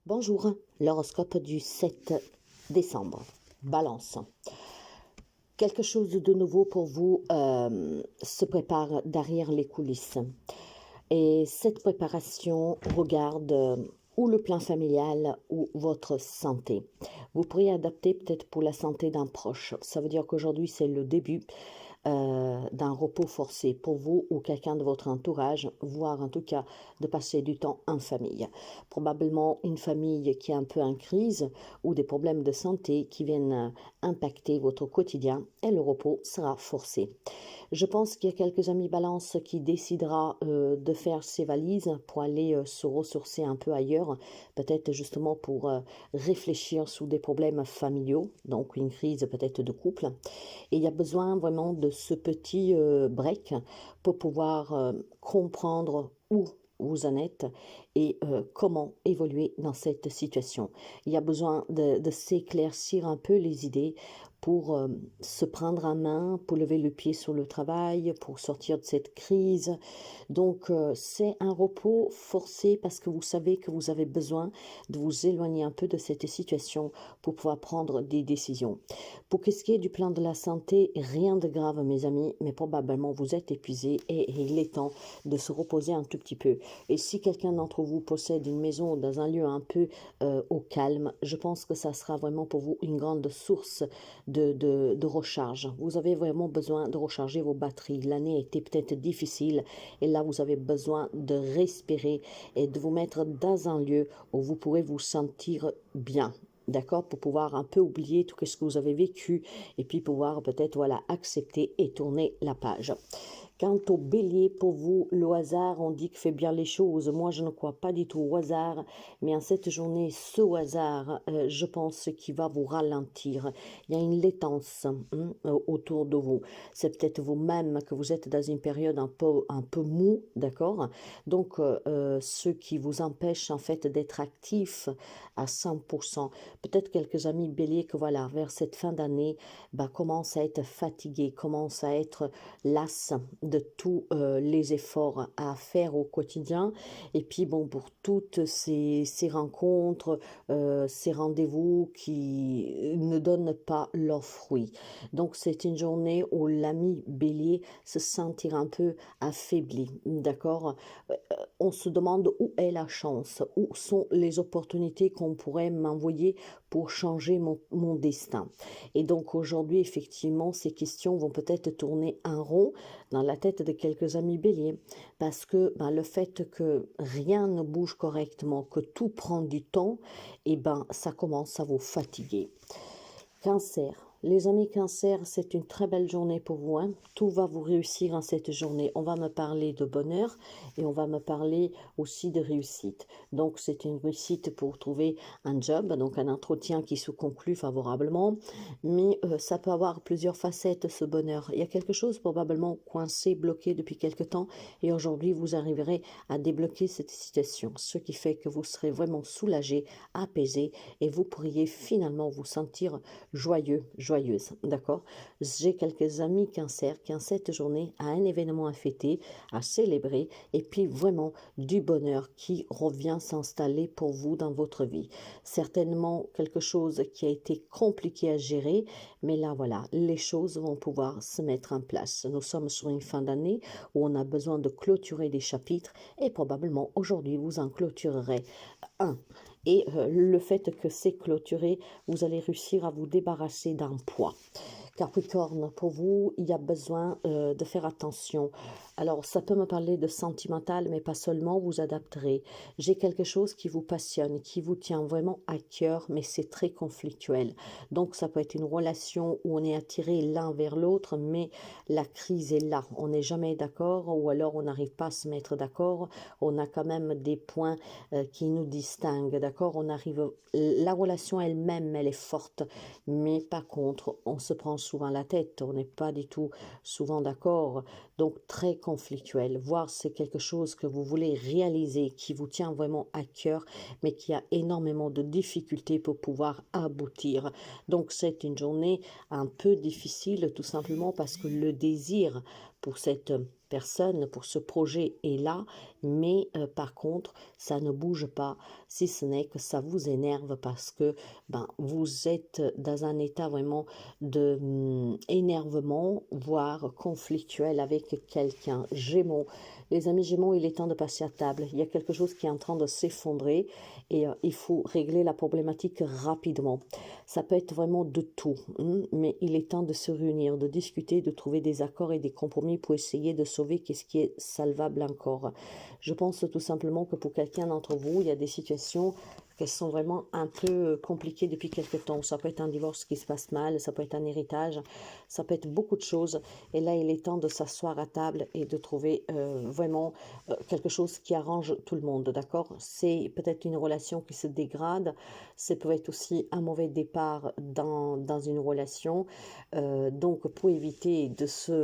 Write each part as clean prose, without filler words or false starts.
Bonjour, l'horoscope du 7 décembre. Balance. Quelque chose de nouveau pour vous se prépare derrière les coulisses. Et cette préparation regarde ou le plan familial ou votre santé. Vous pourriez adapter peut-être pour la santé d'un proche. Ça veut dire qu'aujourd'hui, c'est le début d'un repos forcé pour vous ou quelqu'un de votre entourage, voire en tout cas de passer du temps en famille. Probablement une famille qui est un peu en crise ou des problèmes de santé qui viennent impacter votre quotidien et le repos sera forcé. Je pense qu'il y a quelques amis balance qui décidera de faire ses valises pour aller se ressourcer un peu ailleurs, peut-être justement pour réfléchir sur des problèmes familiaux, donc une crise peut-être de couple. Et il y a besoin vraiment de ce petit break pour pouvoir comprendre où vous en êtes et comment évoluer dans cette situation. Il y a besoin de s'éclaircir un peu les idées pour se prendre en main, pour lever le pied sur le travail, pour sortir de cette crise. Donc, c'est un repos forcé parce que vous savez que vous avez besoin de vous éloigner un peu de cette situation pour pouvoir prendre des décisions. Pour ce qui est du plan de la santé, rien de grave, mes amis, mais probablement vous êtes épuisés et il est temps de se reposer un tout petit peu. Et si quelqu'un d'entre vous possède une maison dans un lieu un peu au calme, je pense que ça sera vraiment pour vous une grande source de recharge. Vous avez vraiment besoin de recharger vos batteries. L'année a été peut-être difficile et là, vous avez besoin de respirer et de vous mettre dans un lieu où vous pourrez vous sentir bien. D'accord, pour pouvoir un peu oublier tout ce que vous avez vécu et puis pouvoir peut-être voilà accepter et tourner la page. Quant au bélier, pour vous, le hasard, on dit que fait bien les choses. Moi, je ne crois pas du tout au hasard, mais en cette journée, ce hasard, je pense qu'il va vous ralentir. Il y a une laitance autour de vous. C'est peut-être vous-même que vous êtes dans une période un peu mou, d'accord? Donc, ce qui vous empêche en fait d'être actif à 100%. Peut-être quelques amis béliers que voilà, vers cette fin d'année, commencent à être fatigués, commencent à être las de tous les efforts à faire au quotidien. Et puis bon, pour toutes ces rencontres, ces rendez-vous qui ne donnent pas leurs fruits. Donc c'est une journée où l'ami bélier se sentira un peu affaibli, d'accord? On se demande où est la chance, où sont les opportunités qu'on pourrait m'envoyer pour changer mon destin. Et donc aujourd'hui, effectivement, ces questions vont peut-être tourner en rond dans la tête de quelques amis béliers, parce que le fait que rien ne bouge correctement, que tout prend du temps, ça commence à vous fatiguer. Cancer. Les amis Cancer, c'est une très belle journée pour vous. Hein. Tout va vous réussir en cette journée. On va me parler de bonheur et on va me parler aussi de réussite. Donc, c'est une réussite pour trouver un job, donc un entretien qui se conclut favorablement. Mais ça peut avoir plusieurs facettes, ce bonheur. Il y a quelque chose probablement coincé, bloqué depuis quelque temps. Et aujourd'hui, vous arriverez à débloquer cette situation. Ce qui fait que vous serez vraiment soulagé, apaisé et vous pourriez finalement vous sentir joyeux, joyeuse, d'accord? J'ai quelques amis Cancer qui en cette journée a un événement à fêter, à célébrer et puis vraiment du bonheur qui revient s'installer pour vous dans votre vie. Certainement quelque chose qui a été compliqué à gérer, mais là voilà, les choses vont pouvoir se mettre en place. Nous sommes sur une fin d'année où on a besoin de clôturer des chapitres et probablement aujourd'hui vous en clôturerez un. Et le fait que c'est clôturé, vous allez réussir à vous débarrasser d'un poids. Capricorne, pour vous, il y a besoin de faire attention. Alors, ça peut me parler de sentimental, mais pas seulement, vous adapterez. J'ai quelque chose qui vous passionne, qui vous tient vraiment à cœur, mais c'est très conflictuel. Donc, ça peut être une relation où on est attiré l'un vers l'autre, mais la crise est là. On n'est jamais d'accord, ou alors on n'arrive pas à se mettre d'accord. On a quand même des points qui nous distinguent, d'accord? La relation elle-même, elle est forte, mais par contre, on se prend souvent la tête, on n'est pas du tout souvent d'accord. donc très conflictuel, voire c'est quelque chose que vous voulez réaliser, qui vous tient vraiment à cœur, mais qui a énormément de difficultés pour pouvoir aboutir. Donc c'est une journée un peu difficile, tout simplement parce que le désir pour cette personne, pour ce projet est là, mais par contre, ça ne bouge pas, si ce n'est que ça vous énerve parce que vous êtes dans un état vraiment de énervement, voire conflictuel avec quelqu'un. Gémeaux, les amis Gémeaux, il est temps de passer à table. Il y a quelque chose qui est en train de s'effondrer et il faut régler la problématique rapidement. Ça peut être vraiment de tout, mais il est temps de se réunir, de discuter, de trouver des accords et des compromis pour essayer de sauver qu'est-ce qui est salvable encore. Je pense tout simplement que pour quelqu'un d'entre vous, il y a des situations qui sont vraiment un peu compliquées depuis quelque temps. Ça peut être un divorce qui se passe mal, ça peut être un héritage, ça peut être beaucoup de choses. Et là, il est temps de s'asseoir à table et de trouver vraiment quelque chose qui arrange tout le monde, d'accord? C'est peut-être une relation qui se dégrade, c'est peut-être aussi un mauvais départ dans une relation. Donc, pour éviter de se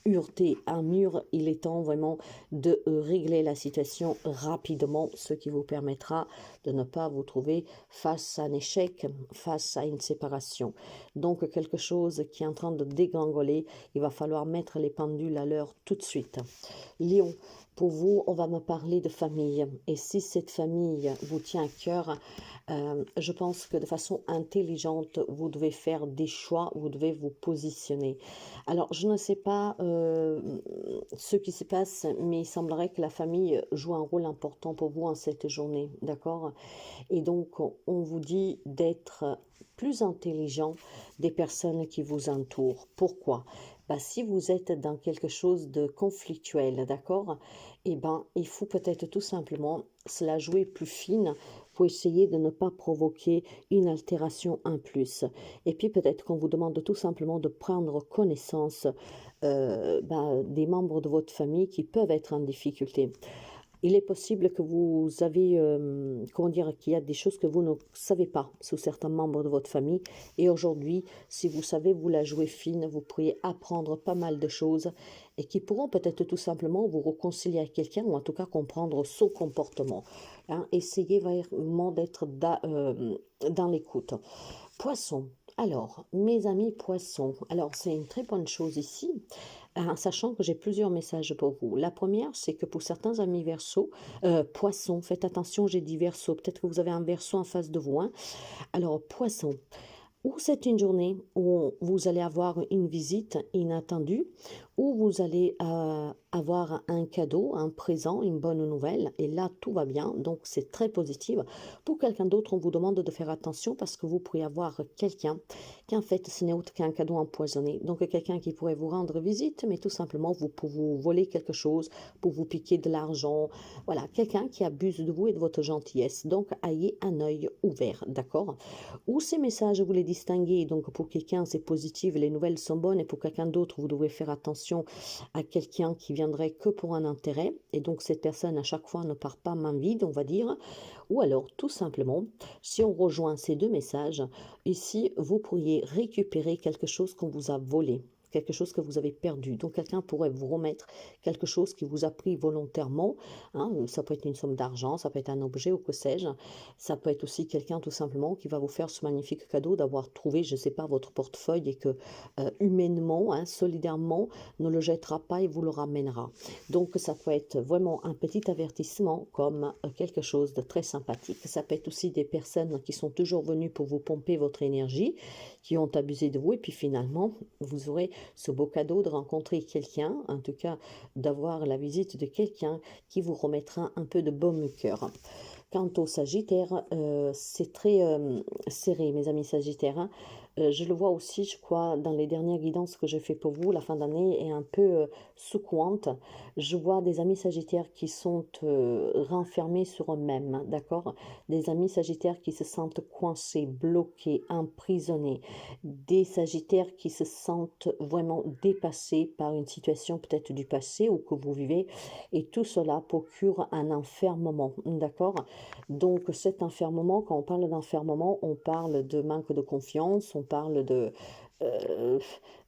heurter un mur, il est temps vraiment de régler la situation rapidement, ce qui vous permettra de ne pas vous trouver face à un échec, face à une séparation. Donc quelque chose qui est en train de dégringoler, il va falloir mettre les pendules à l'heure tout de suite. Lion, pour vous, on va me parler de famille. Et si cette famille vous tient à cœur, je pense que de façon intelligente, vous devez faire des choix, vous devez vous positionner. Alors, je ne sais pas ce qui se passe, mais il semblerait que la famille joue un rôle important pour vous en cette journée, d'accord? Et donc, on vous dit d'être plus intelligent des personnes qui vous entourent. Pourquoi? Si vous êtes dans quelque chose de conflictuel, d'accord? Il faut peut-être tout simplement se la jouer plus fine pour essayer de ne pas provoquer une altération en plus. Et puis peut-être qu'on vous demande tout simplement de prendre connaissance des membres de votre famille qui peuvent être en difficulté. Il est possible que vous avez, qu'il y a des choses que vous ne savez pas sous certains membres de votre famille. Et aujourd'hui, si vous savez vous la jouer fine, vous pourriez apprendre pas mal de choses et qui pourront peut-être tout simplement vous réconcilier avec quelqu'un ou en tout cas comprendre son comportement. Essayez vraiment d'être dans l'écoute. Poisson. Alors, mes amis poissons, alors c'est une très bonne chose ici, sachant que j'ai plusieurs messages pour vous. La première, c'est que pour certains amis verso, poissons, faites attention, j'ai dit verso, peut-être que vous avez un verso en face de vous. Alors, poisson, ou c'est une journée où vous allez avoir une visite inattendue, ou vous allez avoir un cadeau, un présent, une bonne nouvelle, et là tout va bien, donc c'est très positif. Pour quelqu'un d'autre, on vous demande de faire attention parce que vous pourriez avoir quelqu'un qui en fait ce n'est autre qu'un cadeau empoisonné, donc quelqu'un qui pourrait vous rendre visite, mais tout simplement pour vous voler quelque chose, pour vous piquer de l'argent, voilà, quelqu'un qui abuse de vous et de votre gentillesse, donc ayez un œil ouvert, d'accord? Ou ces messages, vous les distinguez, donc pour quelqu'un c'est positif, les nouvelles sont bonnes, et pour quelqu'un d'autre, vous devez faire attention à quelqu'un qui viendrait que pour un intérêt, et donc cette personne à chaque fois ne part pas main vide, on va dire. Ou alors, tout simplement, si on rejoint ces deux messages, ici, vous pourriez récupérer quelque chose qu'on vous a volé, quelque chose que vous avez perdu. Donc quelqu'un pourrait vous remettre quelque chose qui vous a pris volontairement. Ça peut être une somme d'argent, ça peut être un objet ou que sais-je. Ça peut être aussi quelqu'un tout simplement qui va vous faire ce magnifique cadeau d'avoir trouvé, je ne sais pas, votre portefeuille et que humainement, solidairement, ne le jettera pas et vous le ramènera. Donc ça peut être vraiment un petit avertissement comme quelque chose de très sympathique. Ça peut être aussi des personnes qui sont toujours venues pour vous pomper votre énergie, qui ont abusé de vous et puis finalement, vous aurez ce beau cadeau de rencontrer quelqu'un, en tout cas d'avoir la visite de quelqu'un qui vous remettra un peu de baume au cœur. Quant au Sagittaire, c'est très serré, mes amis Sagittaires. Je le vois aussi, je crois, dans les dernières guidances que j'ai fait pour vous. La fin d'année est un peu secouante. Je vois des amis Sagittaires qui sont renfermés sur eux-mêmes, d'accord? Des amis Sagittaires qui se sentent coincés, bloqués, emprisonnés. Des Sagittaires qui se sentent vraiment dépassés par une situation peut-être du passé ou que vous vivez. Et tout cela procure un enfermement, d'accord? Donc cet enfermement, quand on parle d'enfermement, on parle de manque de confiance, on parle de euh,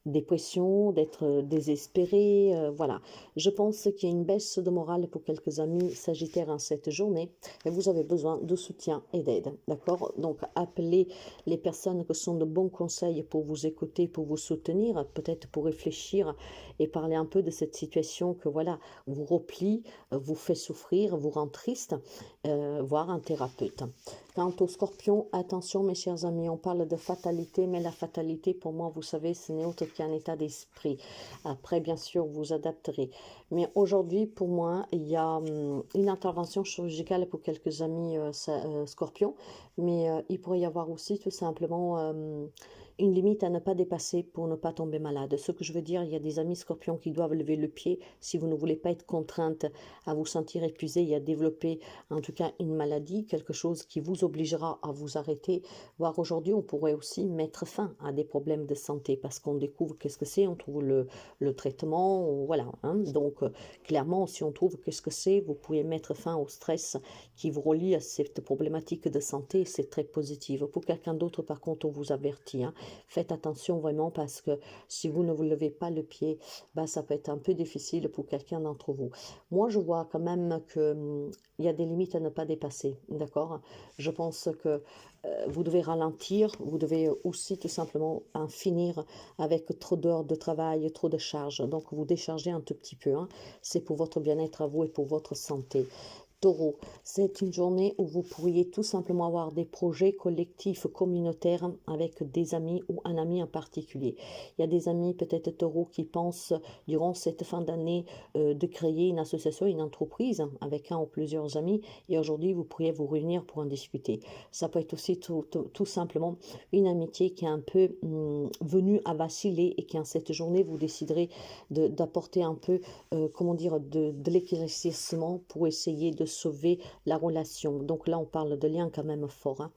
dépression, d'être désespéré, voilà. Je pense qu'il y a une baisse de morale pour quelques amis Sagittaires en cette journée, et vous avez besoin de soutien et d'aide, d'accord? Donc, appelez les personnes qui sont de bons conseils pour vous écouter, pour vous soutenir, peut-être pour réfléchir et parler un peu de cette situation que, voilà, vous replie, vous fait souffrir, vous rend triste, voire un thérapeute. Quant au Scorpion, attention mes chers amis, on parle de fatalité, mais la fatalité pour moi, vous savez, ce n'est autre qu'un état d'esprit. Après, bien sûr, vous adapterez. Mais aujourd'hui, pour moi, il y a une intervention chirurgicale pour quelques amis Scorpions, mais il pourrait y avoir aussi tout simplement une limite à ne pas dépasser pour ne pas tomber malade. Ce que je veux dire, il y a des amis Scorpions qui doivent lever le pied si vous ne voulez pas être contrainte à vous sentir épuisé et à développer en tout cas une maladie, quelque chose qui vous obligera à vous arrêter. Voire aujourd'hui, on pourrait aussi mettre fin à des problèmes de santé parce qu'on découvre qu'est-ce que c'est, on trouve le traitement, voilà. Hein. Donc, clairement, si on trouve qu'est-ce que c'est, vous pouvez mettre fin au stress qui vous relie à cette problématique de santé. C'est très positif. Pour quelqu'un d'autre, par contre, on vous avertit. Hein. Faites attention vraiment parce que si vous ne vous levez pas le pied, bah, ça peut être un peu difficile pour quelqu'un d'entre vous. Moi, je vois quand même que il y a des limites à ne pas dépasser, d'accord? Je pense que vous devez ralentir, vous devez aussi tout simplement en finir avec trop d'heures de travail, trop de charges. Donc, vous déchargez un tout petit peu. Hein. C'est pour votre bien-être à vous et pour votre santé. Taureau, c'est une journée où vous pourriez tout simplement avoir des projets collectifs communautaires avec des amis ou un ami en particulier. Il y a des amis, peut-être taureaux, qui pensent durant cette fin d'année de créer une association, une entreprise avec un ou plusieurs amis et aujourd'hui vous pourriez vous réunir pour en discuter. Ça peut être aussi tout simplement une amitié qui est un peu venue à vaciller et qui en cette journée vous déciderez d'apporter un peu, comment dire, de l'éclaircissement pour essayer de sauver la relation. Donc là, on parle de liens quand même forts. Hein.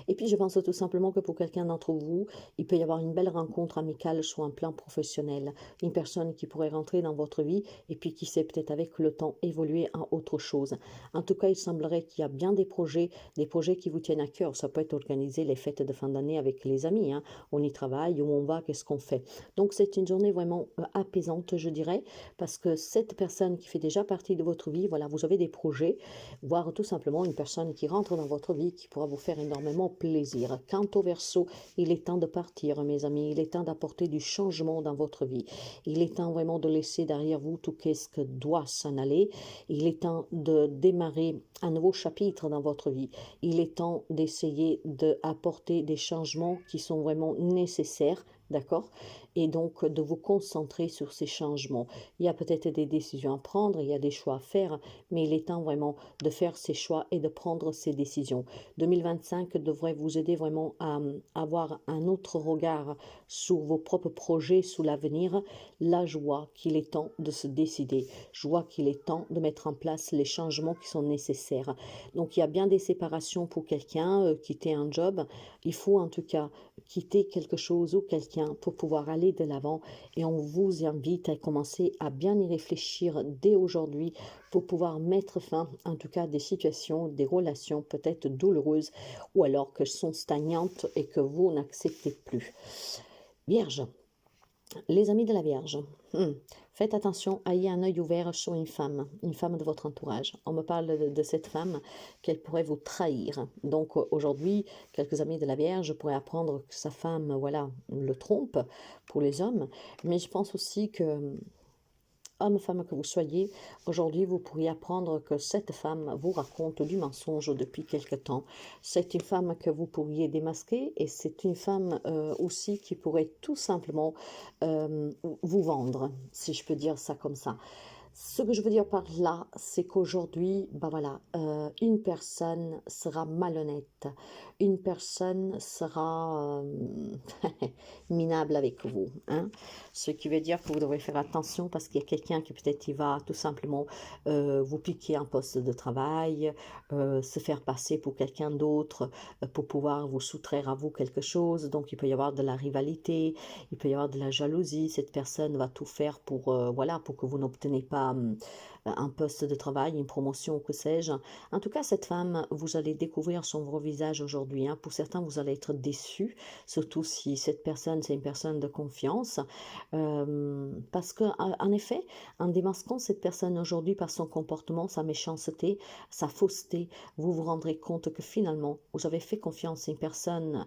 Et puis, je pense tout simplement que pour quelqu'un d'entre vous, il peut y avoir une belle rencontre amicale sur un plan professionnel. Une personne qui pourrait rentrer dans votre vie et puis qui sait peut-être avec le temps évoluer en autre chose. En tout cas, il semblerait qu'il y a bien des projets qui vous tiennent à cœur. Ça peut être organiser les fêtes de fin d'année avec les amis. Hein. On y travaille, où on va, qu'est-ce qu'on fait. Donc, c'est une journée vraiment apaisante, je dirais, parce que cette personne qui fait déjà partie de votre vie, voilà, vous avez des projets, voire tout simplement une personne qui rentre dans votre vie qui pourra vous faire énormément plaisir. Quant au Verseau, il est temps de partir, mes amis, il est temps d'apporter du changement dans votre vie. Il est temps vraiment de laisser derrière vous tout ce que doit s'en aller. Il est temps de démarrer un nouveau chapitre dans votre vie. Il est temps d'essayer d'apporter des changements qui sont vraiment nécessaires, d'accord? Et donc de vous concentrer sur ces changements. Il y a peut-être des décisions à prendre, il y a des choix à faire, mais il est temps vraiment de faire ces choix et de prendre ces décisions. 2025 devrait vous aider vraiment à avoir un autre regard sur vos propres projets, sur l'avenir. Là, je vois qu'il est temps de se décider. Je vois qu'il est temps de mettre en place les changements qui sont nécessaires. Donc, il y a bien des séparations pour quelqu'un, quitter un job. Il faut en tout cas quitter quelque chose ou quelqu'un pour pouvoir aller de l'avant. Et on vous invite à commencer à bien y réfléchir dès aujourd'hui pour pouvoir mettre fin, en tout cas, à des situations, des relations peut-être douloureuses ou alors que sont stagnantes et que vous n'acceptez plus. Vierge, les amis de la Vierge, faites attention, ayez un œil ouvert sur une femme de votre entourage. On me parle de cette femme qu'elle pourrait vous trahir. Donc aujourd'hui, quelques amis de la Vierge pourraient apprendre que sa femme, voilà, le trompe pour les hommes. Mais je pense aussi que homme, femme que vous soyez, aujourd'hui vous pourriez apprendre que cette femme vous raconte du mensonge depuis quelque temps. C'est une femme que vous pourriez démasquer et c'est une femme aussi qui pourrait tout simplement vous vendre, si je peux dire ça comme ça. Ce que je veux dire par là, c'est qu'aujourd'hui, ben voilà, une personne sera malhonnête, une personne sera minable avec vous. Hein? Ce qui veut dire que vous devrez faire attention parce qu'il y a quelqu'un qui peut-être il va tout simplement vous piquer un poste de travail, se faire passer pour quelqu'un d'autre pour pouvoir vous soustraire à vous quelque chose. Donc il peut y avoir de la rivalité, il peut y avoir de la jalousie. Cette personne va tout faire pour, voilà, pour que vous n'obtenez pas à un poste de travail, une promotion, que sais-je. En tout cas, cette femme, vous allez découvrir son vrai visage aujourd'hui, hein. Pour certains, vous allez être déçus, surtout si cette personne, c'est une personne de confiance. Parce que, en effet, en démasquant cette personne aujourd'hui par son comportement, sa méchanceté, sa fausseté, vous vous rendrez compte que finalement, vous avez fait confiance à une personne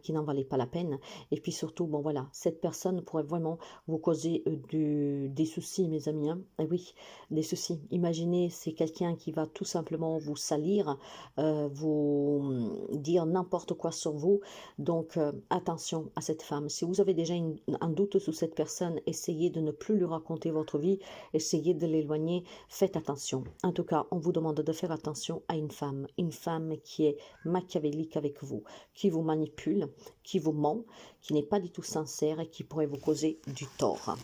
qui n'en valait pas la peine. Et puis surtout, bon voilà, cette personne pourrait vraiment vous causer des soucis, mes amis, hein. Et oui, des soucis. Imaginez, c'est quelqu'un qui va tout simplement vous salir, vous dire n'importe quoi sur vous. Donc, attention à cette femme. Si vous avez déjà un doute sur cette personne, essayez de ne plus lui raconter votre vie, essayez de l'éloigner, faites attention. En tout cas, on vous demande de faire attention à une femme qui est machiavélique avec vous, qui vous manipule, qui vous ment, qui n'est pas du tout sincère et qui pourrait vous causer du tort.